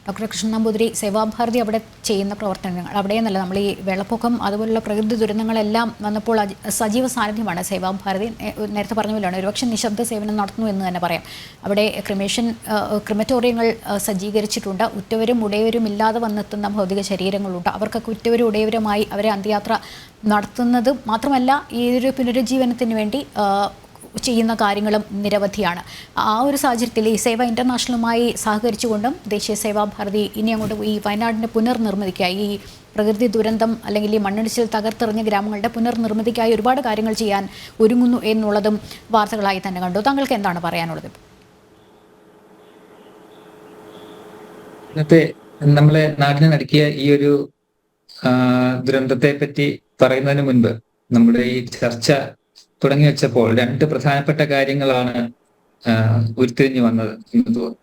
Doctor Krishnan Namboothiri, Seva Bharati അവിടെ ചെയ്യുന്ന പ്രവർത്തനങ്ങൾ അവിടെയെന്നല്ല, നമ്മൾ ഈ വെള്ളപ്പൊക്കം അതുപോലുള്ള പ്രകൃതി ദുരന്തങ്ങളെല്ലാം വന്നപ്പോൾ സജീവ സാന്നിധ്യമാണ് സേവാഭാരതി. നേരത്തെ പറഞ്ഞ പോലെയാണ്, ഒരുപക്ഷെ നിശബ്ദ സേവനം നടത്തുന്നു എന്ന് തന്നെ പറയാം. അവിടെ ക്രിമറ്റോറിയങ്ങൾ സജ്ജീകരിച്ചിട്ടുണ്ട്. ഉറ്റവരും ഉടയവരും ഇല്ലാതെ വന്നെത്തുന്ന ഭൗതിക ശരീരങ്ങളുണ്ട്. അവർക്കൊക്കെ ഉറ്റവരും ഉടയവരുമായി അവരെ അന്ത്യയാത്ര നടത്തുന്നത് മാത്രമല്ല, ഈ ഒരു പുനരുജ്ജീവനത്തിന് വേണ്ടി ചെയ്യുന്ന കാര്യങ്ങളും നിരവധിയാണ്. ആ ഒരു സാഹചര്യത്തിൽ ഈ സേവ ഇൻ്റർനാഷണലുമായി സഹകരിച്ചുകൊണ്ടും ദേശീയ സേവാഭാരതി ഇനി അങ്ങോട്ട് ഈ വയനാടിൻ്റെ പുനർനിർമ്മിതിക്കായി, ഈ പ്രകൃതി ദുരന്തം അല്ലെങ്കിൽ ഈ മണ്ണിടിച്ചിൽ തകർത്തെറിഞ്ഞ ഗ്രാമങ്ങളുടെ പുനർനിർമ്മിതിക്കായി ഒരുപാട് കാര്യങ്ങൾ ചെയ്യാൻ ഒരുങ്ങുന്നു എന്നുള്ളതും വാർത്തകളായി തന്നെ കണ്ടു. താങ്കൾക്ക് എന്താണ് പറയാനുള്ളത്? ഇന്നത്തെ നമ്മളെ നാടിനെ നടുക്കിയ ഈ ഒരു ദുരന്തത്തെ പറ്റി പറയുന്നതിന് മുൻപ് നമ്മുടെ ഈ ചർച്ച തുടങ്ങി വെച്ചപ്പോൾ രണ്ട് പ്രധാനപ്പെട്ട കാര്യങ്ങളാണ് ഉരുത്തിരിഞ്ഞു വന്നത് എന്ന് തോന്നുന്നു.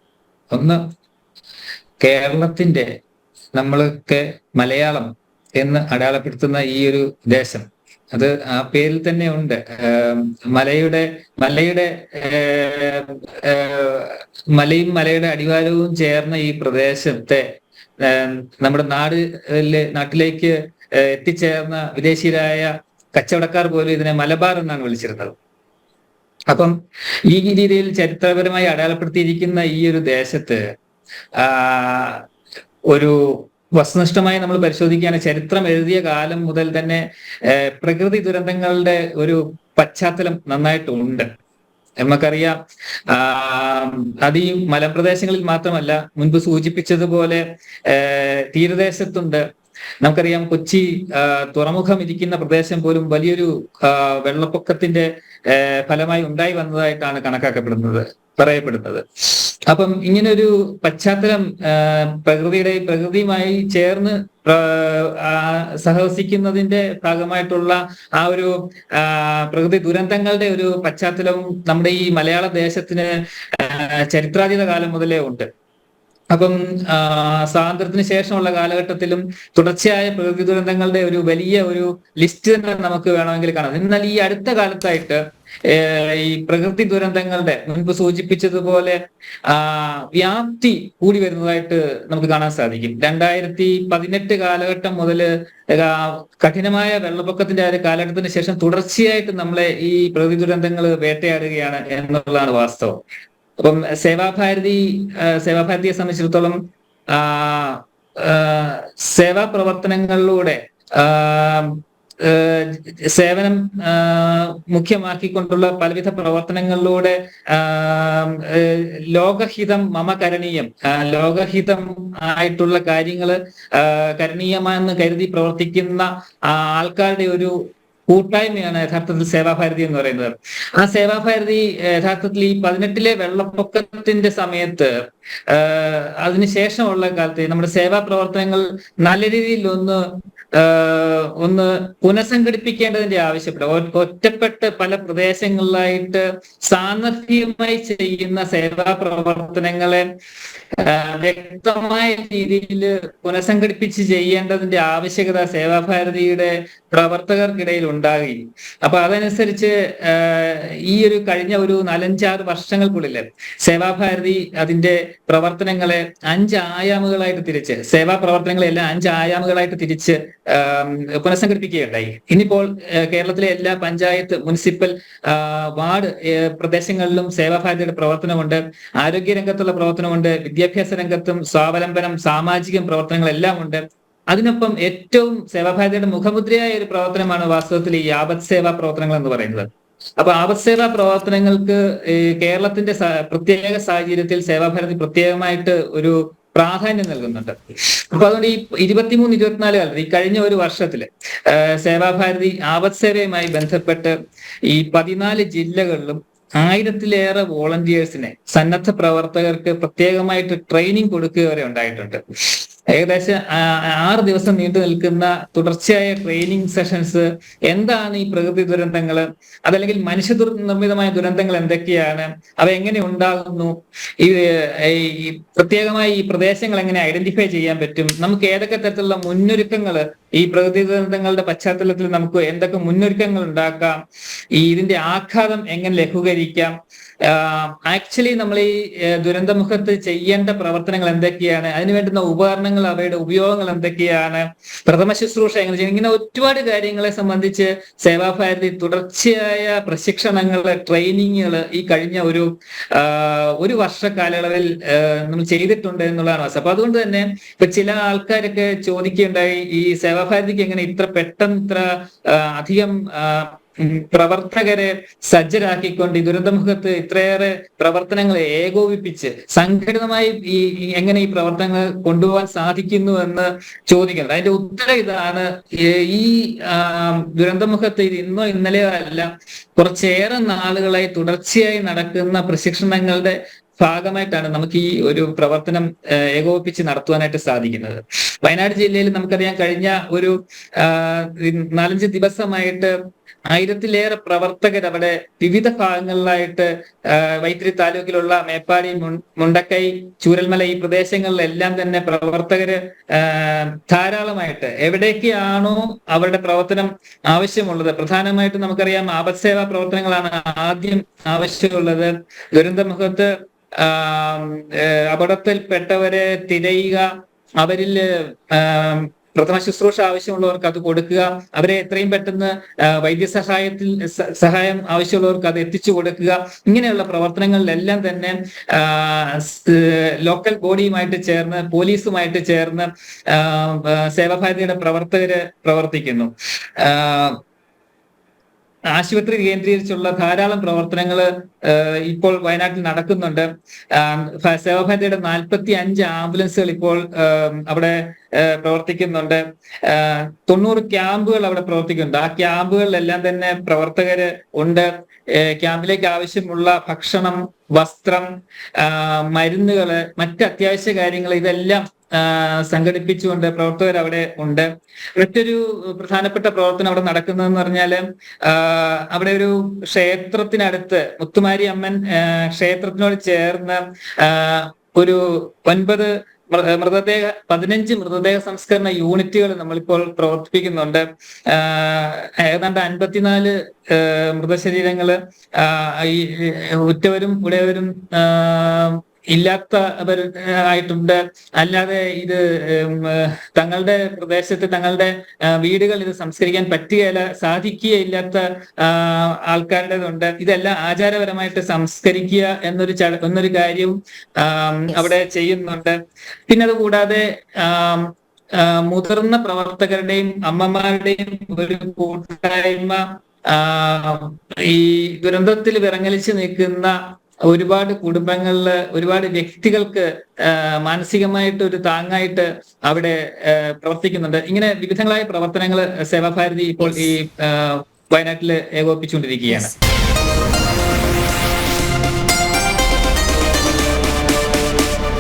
ഒന്ന്, കേരളത്തിന്റെ, നമ്മളൊക്കെ മലയാളം എന്ന് അടയാളപ്പെടുത്തുന്ന ഈ ഒരു ദേശം, അത് ആ പേരിൽ തന്നെ ഉണ്ട്. മലയും മലയുടെ അടിവാരവും ചേർന്ന ഈ പ്രദേശത്തെ നമ്മുടെ നാട്ടിലേക്ക് എത്തിച്ചേർന്ന വിദേശീയരായ കച്ചവടക്കാർ പോലും ഇതിനെ മലബാർ എന്നാണ് വിളിച്ചിരുന്നത്. അപ്പം ഈ രീതിയിൽ ചരിത്രപരമായി അടയാളപ്പെടുത്തിയിരിക്കുന്ന ഈ ഒരു ദേശത്ത് ഒരു വസ്തുനിഷ്ഠമായി നമ്മൾ പരിശോധിക്കുകയാണ്, ചരിത്രം എഴുതിയ കാലം മുതൽ തന്നെ പ്രകൃതി ദുരന്തങ്ങളുടെ ഒരു പശ്ചാത്തലം നന്നായിട്ടുണ്ട്. നമുക്കറിയാം, അത് ഈ മലമ്പ്രദേശങ്ങളിൽ മാത്രമല്ല, മുൻപ് സൂചിപ്പിച്ചതുപോലെ തീരദേശത്തുണ്ട്. നമുക്കറിയാം, കൊച്ചി തുറമുഖം ഇരിക്കുന്ന പ്രദേശം പോലും വലിയൊരു വെള്ളപ്പൊക്കത്തിന്റെ ഫലമായി ഉണ്ടായി വന്നതായിട്ടാണ് പറയപ്പെടുന്നത്. അപ്പം ഇങ്ങനൊരു പശ്ചാത്തലം പ്രകൃതിയുമായി ചേർന്ന് സഹവസിക്കുന്നതിന്റെ ഭാഗമായിട്ടുള്ള ആ ഒരു പ്രകൃതി ദുരന്തങ്ങളുടെ ഒരു പശ്ചാത്തലവും നമ്മുടെ ഈ മലയാള ദേശത്തിന് ചരിത്രാതീത കാലം മുതലേ ഉണ്ട്. അപ്പം സ്വാതന്ത്ര്യത്തിന് ശേഷമുള്ള കാലഘട്ടത്തിലും തുടർച്ചയായ പ്രകൃതി ദുരന്തങ്ങളുടെ ഒരു വലിയ ഒരു ലിസ്റ്റ് തന്നെ നമുക്ക് വേണമെങ്കിൽ കാണാം. എന്നാൽ ഈ അടുത്ത കാലത്തായിട്ട് ഈ പ്രകൃതി ദുരന്തങ്ങളുടെ മുൻപ് സൂചിപ്പിച്ചതുപോലെ വ്യാപ്തി കൂടി വരുന്നതായിട്ട് നമുക്ക് കാണാൻ സാധിക്കും. 2018 കാലഘട്ടം മുതൽ കഠിനമായ വെള്ളപ്പൊക്കത്തിന്റെ ആ ഒരു കാലഘട്ടത്തിന് ശേഷം തുടർച്ചയായിട്ട് നമ്മളെ ഈ പ്രകൃതി ദുരന്തങ്ങൾ വേട്ടയാടുകയാണ് എന്നുള്ളതാണ് വാസ്തവം. അപ്പം സേവാഭാരതിയെ സംബന്ധിച്ചിടത്തോളം സേവാ പ്രവർത്തനങ്ങളിലൂടെ സേവനം മുഖ്യമാക്കിക്കൊണ്ടുള്ള പലവിധ പ്രവർത്തനങ്ങളിലൂടെ ലോകഹിതം മമ കരണീയം, ലോകഹിതം ആയിട്ടുള്ള കാര്യങ്ങള് കരണീയമാണെന്ന് കരുതി പ്രവർത്തിക്കുന്ന ആൾക്കാരുടെ ഒരു കൂട്ടായ്മയാണ് യഥാർത്ഥത്തിൽ സേവാഭാരതി എന്ന് പറയുന്നത്. ആ സേവാഭാരതി യഥാർത്ഥത്തിൽ ഈ 18 വെള്ളപ്പൊക്കത്തിന്റെ സമയത്ത് അതിനുശേഷമുള്ള കാലത്ത് നമ്മുടെ സേവാ പ്രവർത്തനങ്ങൾ നല്ല രീതിയിൽ ഒന്ന് പുനഃസംഘടിപ്പിക്കേണ്ടതിന്റെ ആവശ്യപ്പെട്ടു. ഒറ്റപ്പെട്ട് പല പ്രദേശങ്ങളിലായിട്ട് സാന്നദ്ധ്യമായി ചെയ്യുന്ന സേവാ പ്രവർത്തനങ്ങളെ വ്യക്തമായ രീതിയിൽ പുനഃസംഘടിപ്പിച്ച് ചെയ്യേണ്ടതിന്റെ ആവശ്യകത സേവാഭാരതിയുടെ പ്രവർത്തകർക്കിടയിൽ ഉണ്ടാകി. അപ്പൊ അതനുസരിച്ച് ഈ ഒരു കഴിഞ്ഞ ഒരു 4-5-6 വർഷങ്ങൾക്കുള്ളിൽ സേവാഭാരതി അതിന്റെ പ്രവർത്തനങ്ങളെ 5 ആയാമുകളായിട്ട് തിരിച്ച്, സേവാ പ്രവർത്തനങ്ങളെല്ലാം 5 ആയാമുകളായിട്ട് തിരിച്ച് പുനഃസംഘടിപ്പിക്കുകയുണ്ടായി. ഇന്നിപ്പോൾ കേരളത്തിലെ എല്ലാ പഞ്ചായത്ത്, മുനിസിപ്പൽ, വാർഡ് പ്രദേശങ്ങളിലും സേവാഭാരതിയുടെ പ്രവർത്തനമുണ്ട്. ആരോഗ്യരംഗത്തുള്ള പ്രവർത്തനമുണ്ട്. വിദ്യാഭ്യാസ രംഗത്തും സ്വാവലംബനം, സാമാജിക പ്രവർത്തനങ്ങളെല്ലാം ഉണ്ട്. അതിനൊപ്പം ഏറ്റവും സേവാഭാരതിയുടെ മുഖമുദ്രയായ ഒരു പ്രവർത്തനമാണ് വാസ്തവത്തിൽ ഈ ആപത് സേവാ പ്രവർത്തനങ്ങൾ എന്ന് പറയുന്നത്. അപ്പൊ ആപത് സേവാ പ്രവർത്തനങ്ങൾക്ക് കേരളത്തിന്റെ പ്രത്യേക സാഹചര്യത്തിൽ സേവാഭാരതി പ്രത്യേകമായിട്ട് ഒരു പ്രാധാന്യം നൽകുന്നുണ്ട്. അപ്പൊ അതുകൊണ്ട് ഈ 23-24 കാലത്ത്, ഈ കഴിഞ്ഞ ഒരു വർഷത്തില് സേവാഭാരതി ആപത് സേവയുമായി ബന്ധപ്പെട്ട് ഈ 14 ജില്ലകളിലും 1000-ലേറെ വോളണ്ടിയേഴ്സിനെ, സന്നദ്ധ പ്രവർത്തകർക്ക് പ്രത്യേകമായിട്ട് ട്രെയിനിങ് കൊടുക്കുക വരെ ഉണ്ടായിട്ടുണ്ട്. ഏകദേശം 6 ദിവസം നീണ്ടു നിൽക്കുന്ന തുടർച്ചയായ ട്രെയിനിങ് സെഷൻസ്, എന്താണ് ഈ പ്രകൃതി ദുരന്തങ്ങൾ, അതല്ലെങ്കിൽ മനുഷ്യ നിർമ്മിതമായ ദുരന്തങ്ങൾ എന്തൊക്കെയാണ്, അവ എങ്ങനെ ഉണ്ടാകുന്നു, ഈ പ്രത്യേകമായി ഈ പ്രദേശങ്ങൾ എങ്ങനെ ഐഡന്റിഫൈ ചെയ്യാൻ പറ്റും, നമുക്ക് ഏതൊക്കെ തരത്തിലുള്ള മുന്നൊരുക്കങ്ങൾ ഈ പ്രകൃതി ദുരന്തങ്ങളുടെ പശ്ചാത്തലത്തിൽ നമുക്ക് എന്തൊക്കെ മുന്നൊരുക്കങ്ങൾ ഉണ്ടാക്കാം, ഇതിന്റെ ആഘാതം എങ്ങനെ ലഘൂകരിക്കാം, ആക്ച്വലി നമ്മൾ ഈ ദുരന്തമുഖത്ത് ചെയ്യേണ്ട പ്രവർത്തനങ്ങൾ എന്തൊക്കെയാണ്, അതിന് വേണ്ടുന്ന ഉപകരണങ്ങൾ, അവയുടെ ഉപയോഗങ്ങൾ എന്തൊക്കെയാണ്, പ്രഥമ ശുശ്രൂഷ എങ്ങനെ ചെയ്യണം, ഇങ്ങനെ ഒരുപാട് കാര്യങ്ങളെ സംബന്ധിച്ച് സേവാഭാരതി തുടർച്ചയായ പ്രശിക്ഷണങ്ങൾ, ട്രെയിനിങ്ങുകൾ ഈ കഴിഞ്ഞ ഒരു വർഷ കാലയളവിൽ നമ്മൾ ചെയ്തിട്ടുണ്ട് എന്നുള്ളതാണ് അവസ്ഥ. അപ്പൊ അതുകൊണ്ട് തന്നെ ഇപ്പൊ ചില ആൾക്കാരൊക്കെ ചോദിക്കുകയുണ്ടായി, ഈ സേവാഭാരതിക്ക് എങ്ങനെ ഇത്ര പെട്ടെന്ന് ഇത്ര അധികം പ്രവർത്തകരെ സജ്ജരാക്കിക്കൊണ്ട് ഈ ദുരന്തമുഖത്ത് ഇത്രയേറെ പ്രവർത്തനങ്ങൾ ഏകോപിപ്പിച്ച് സംഘടിതമായി എങ്ങനെ ഈ പ്രവർത്തനങ്ങൾ കൊണ്ടുപോകാൻ സാധിക്കുന്നു എന്ന് ചോദിക്കുന്നത്. അതിന്റെ ഉത്തരം ഇതാണ്. ഈ ദുരന്തമുഖത്ത് ഇത് ഇന്നോ ഇന്നലെയോ അല്ല, കുറച്ചേറെ നാളുകളായി തുടർച്ചയായി നടക്കുന്ന പ്രശിക്ഷണങ്ങളുടെ ഭാഗമായിട്ടാണ് നമുക്ക് ഈ ഒരു പ്രവർത്തനം ഏകോപിപ്പിച്ച് നടത്തുവാനായിട്ട് സാധിക്കുന്നത്. വയനാട് ജില്ലയിൽ നമുക്കറിയാം, കഴിഞ്ഞ ഒരു 4-5 ദിവസമായിട്ട് 1000-ലേറെ പ്രവർത്തകർ അവിടെ വിവിധ ഭാഗങ്ങളിലായിട്ട് വൈത്തിരി താലൂക്കിലുള്ള മേപ്പാടി, മുണ്ടക്കൈ, ചൂരൽമല ഈ പ്രദേശങ്ങളിലെല്ലാം തന്നെ പ്രവർത്തകര് ധാരാളമായിട്ട് എവിടേക്കാണോ അവരുടെ പ്രവർത്തനം ആവശ്യമുള്ളത്, പ്രധാനമായിട്ടും നമുക്കറിയാം ആപത്സേവാ പ്രവർത്തനങ്ങളാണ് ആദ്യം ആവശ്യമുള്ളത്. ദുരന്തമുഖത്ത് അപകടത്തിൽപ്പെട്ടവരെ തിരയുക, അവരിൽ പ്രഥമ ശുശ്രൂഷ ആവശ്യമുള്ളവർക്ക് അത് കൊടുക്കുക, അവരെ എത്രയും പെട്ടെന്ന് സഹായം ആവശ്യമുള്ളവർക്ക് അത് എത്തിച്ചു കൊടുക്കുക, ഇങ്ങനെയുള്ള പ്രവർത്തനങ്ങളിലെല്ലാം തന്നെ ലോക്കൽ ബോഡിയുമായിട്ട് ചേർന്ന്, പോലീസുമായിട്ട് ചേർന്ന് സേവാഭാരതിയുടെ പ്രവർത്തകര് പ്രവർത്തിക്കുന്നു. ആശുപത്രി കേന്ദ്രീകരിച്ചുള്ള ധാരാളം പ്രവർത്തനങ്ങൾ ഇപ്പോൾ വയനാട്ടിൽ നടക്കുന്നുണ്ട്. സേവാഭാരതിയുടെ 45 ആംബുലൻസുകൾ ഇപ്പോൾ അവിടെ പ്രവർത്തിക്കുന്നുണ്ട്. 90 ക്യാമ്പുകൾ അവിടെ പ്രവർത്തിക്കുന്നുണ്ട്. ആ ക്യാമ്പുകളിലെല്ലാം തന്നെ പ്രവർത്തകര് ഉണ്ട്. ക്യാമ്പിലേക്ക് ആവശ്യമുള്ള ഭക്ഷണം, വസ്ത്രം, മരുന്നുകള്, മറ്റ് അത്യാവശ്യ കാര്യങ്ങൾ ഇതെല്ലാം സംഘടിപ്പിച്ചുകൊണ്ട് പ്രവർത്തകർ അവിടെ ഉണ്ട്. മറ്റൊരു പ്രധാനപ്പെട്ട പ്രവർത്തനം അവിടെ നടക്കുന്നതെന്ന് പറഞ്ഞാല്, അവിടെ ഒരു ക്ഷേത്രത്തിനടുത്ത് മുത്തുമാരി അമ്മൻ ക്ഷേത്രത്തിനോട് ചേർന്ന് ഒരു 15 മൃതദേഹ സംസ്കരണ യൂണിറ്റുകൾ നമ്മളിപ്പോൾ പ്രവർത്തിപ്പിക്കുന്നുണ്ട്. ഏതാണ്ട് 54 മൃതശരീരങ്ങള് ഈ ഉറ്റവരും ഉടയവരും ഇല്ലാത്തവർ ആയിട്ടുണ്ട്. അല്ലാതെ ഇത് തങ്ങളുടെ പ്രദേശത്ത്, തങ്ങളുടെ വീടുകൾ ഇത് സംസ്കരിക്കാൻ സാധിക്കുകയില്ലാത്ത ആൾക്കാരുടേതുണ്ട്. ഇതെല്ലാം ആചാരപരമായിട്ട് സംസ്കരിക്കുക എന്നൊരു കാര്യവും അവിടെ ചെയ്യുന്നുണ്ട്. പിന്നെ അതുകൂടാതെ മുതിർന്ന പ്രവർത്തകരുടെയും അമ്മമാരുടെയും ഒരു കൂട്ടായ്മ, ഈ ദുരന്തത്തിൽ വിറങ്ങലിച്ച് നിൽക്കുന്ന ഒരുപാട് കുടുംബങ്ങളില്, ഒരുപാട് വ്യക്തികൾക്ക് മാനസികമായിട്ട് ഒരു താങ്ങായിട്ട് അവിടെ പ്രവർത്തിക്കുന്നുണ്ട്. ഇങ്ങനെ വിവിധങ്ങളായ പ്രവർത്തനങ്ങൾ സേവാഭാരതി ഇപ്പോൾ ഈ വയനാട്ടിൽ ഏകോപിപ്പിച്ചുകൊണ്ടിരിക്കുകയാണ്.